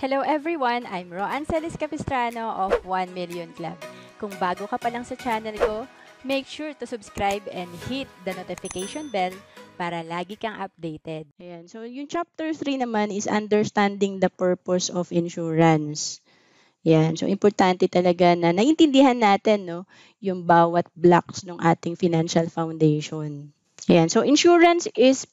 Hello everyone, I'm Roan Celis Capistrano of 1 Million Club. Kung bago ka pa lang sa channel ko, make sure to subscribe and hit the notification bell para lagi kang updated. Ayan. So, yung chapter 3 naman is understanding the purpose of insurance. Yan. So, importante talaga na naintindihan natin, no, yung bawat blocks ng ating financial foundation. Ayan. So, insurance is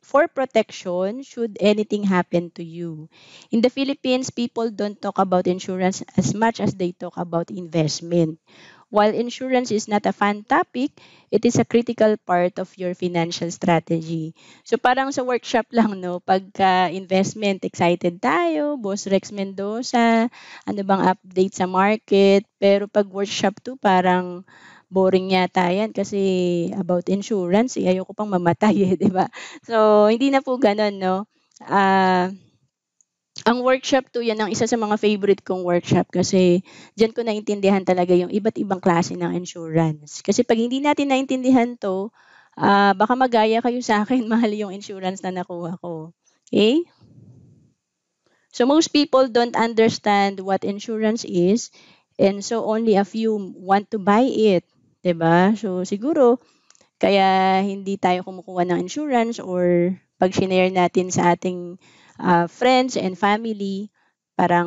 for protection should anything happen to you. In the Philippines, people don't talk about insurance as much as they talk about investment. While insurance is not a fun topic, it is a critical part of your financial strategy. So parang sa workshop lang, no, pagka investment, excited tayo, Boss Rex Mendoza, ano bang update sa market, pero pag workshop 2, parang boring yata yan kasi about insurance, ayoko pang mamatay, di ba? So, hindi na po ganun, no? Ang workshop 2, yan ang isa sa mga favorite kong workshop kasi diyan ko naintindihan talaga yung iba't ibang klase ng insurance. Kasi pag hindi natin naintindihan to, baka magaya kayo sa akin, mahal yung insurance na nakuha ko. Okay? So most people don't understand what insurance is, and so only a few want to buy it. 'Di ba? So siguro kaya hindi tayo kumukuha ng insurance, or pag shinare natin sa ating friends and family, parang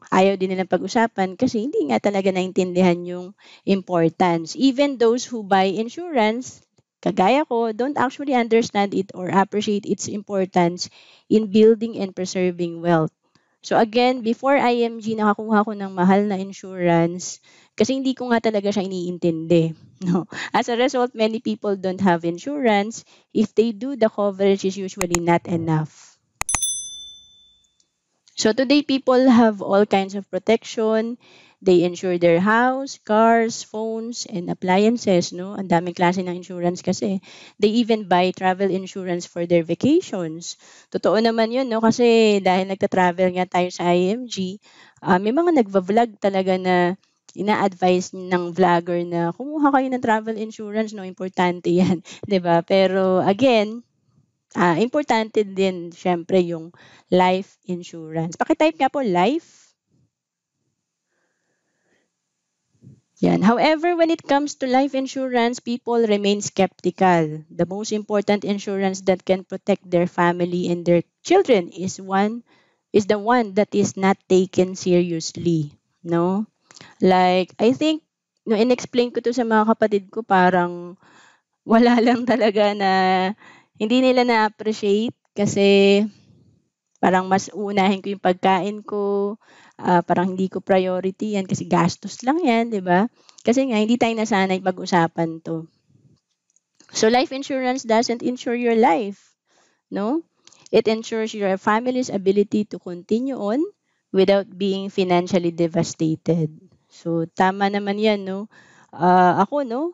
ayaw din nilang pag-usapan kasi hindi nga talaga naintindihan yung importance. Even those who buy insurance, kagaya ko, don't actually understand it or appreciate its importance in building and preserving wealth. So again, before IMG, nakakuha ko ng mahal na insurance kasi hindi ko nga talaga siya iniintindi. No? As a result, many people don't have insurance. If they do, the coverage is usually not enough. So today, people have all kinds of protection. They insure their house, cars, phones, and appliances. No? Ang daming klase ng insurance kasi. They even buy travel insurance for their vacations. Totoo naman yun, no? Kasi dahil nagta-travel nga tayo sa IMG, may mga nagva-vlog talaga na ina-advise ng vlogger na kumuha kayo ng travel insurance, no? Importante yan. 'Di ba? Pero again, importante din syempre yung life insurance. Paki-type nga po life. Yan. However, when it comes to life insurance, people remain skeptical. The most important insurance that can protect their family and their children is the one that is not taken seriously, no? Like, I think, no, in-explain ko to sa mga kapatid ko, parang wala lang talaga na hindi nila na-appreciate kasi parang mas unahin ko yung pagkain ko, parang hindi ko priority yan kasi gastos lang yan, di ba? Kasi nga, hindi tayo nasanay pag-usapan to. So, life insurance doesn't insure your life, no? It ensures your family's ability to continue on without being financially devastated. So, tama naman yan, no? Ako, no?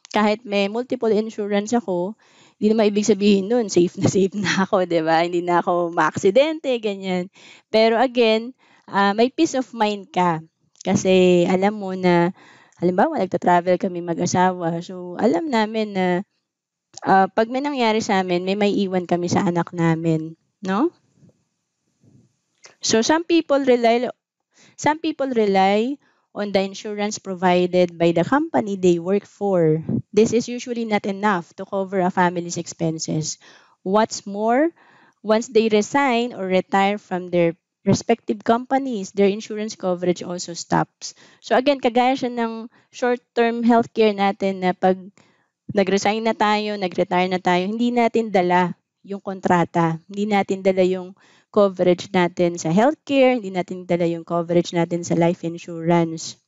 Kahit may multiple insurance ako, hindi naman ibig sabihin nun, safe na ako, di ba? Hindi na ako maaksidente, ganyan. Pero again, may peace of mind ka. Kasi alam mo na, halimbawa, nagta-travel kami mag-asawa. So, alam namin na pag may nangyari sa amin, may iwan kami sa anak namin. No? So, some people rely on the insurance provided by the company they work for. This is usually not enough to cover a family's expenses. What's more, once they resign or retire from their respective companies, their insurance coverage also stops. So again, kagaya siya ng short-term healthcare natin na pag nag-resign na tayo, nag-retire na tayo, hindi natin dala yung kontrata. Hindi natin dala yung coverage natin sa healthcare, hindi natin dala yung coverage natin sa life insurance.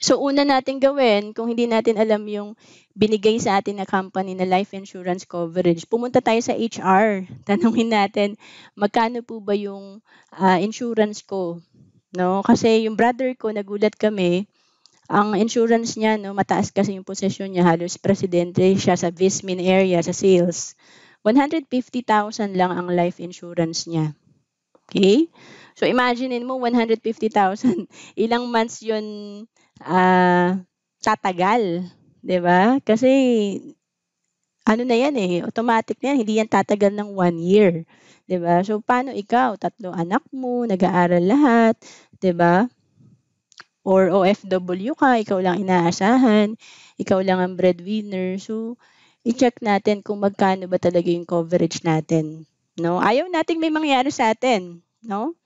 So, una natin gawin, kung hindi natin alam yung binigay sa atin na company na life insurance coverage, pumunta tayo sa HR. Tanungin natin, magkano po ba yung insurance ko? No? Kasi yung brother ko, nagulat kami, ang insurance niya, no, mataas kasi yung posisyon niya, halos presidente siya sa Vismin area, sa sales. 150,000 lang ang life insurance niya. Okay? So, imaginein mo, 150,000. Ilang months yun tatagal. 'Di ba? Kasi, ano na yan eh, automatic na yan. Hindi yan tatagal ng 1 year. 'di ba? So paano ikaw, 3 anak mo, nag-aaral lahat, 'di ba? Or OFW ka, ikaw lang inaasahan, ikaw lang ang breadwinner. So i-check natin kung magkano ba talaga yung coverage natin, 'no? Ayaw nating may mangyari sa atin, 'no?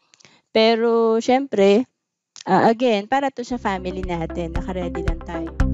Pero siyempre, again, para 'to sa family natin, naka-ready lang tayo.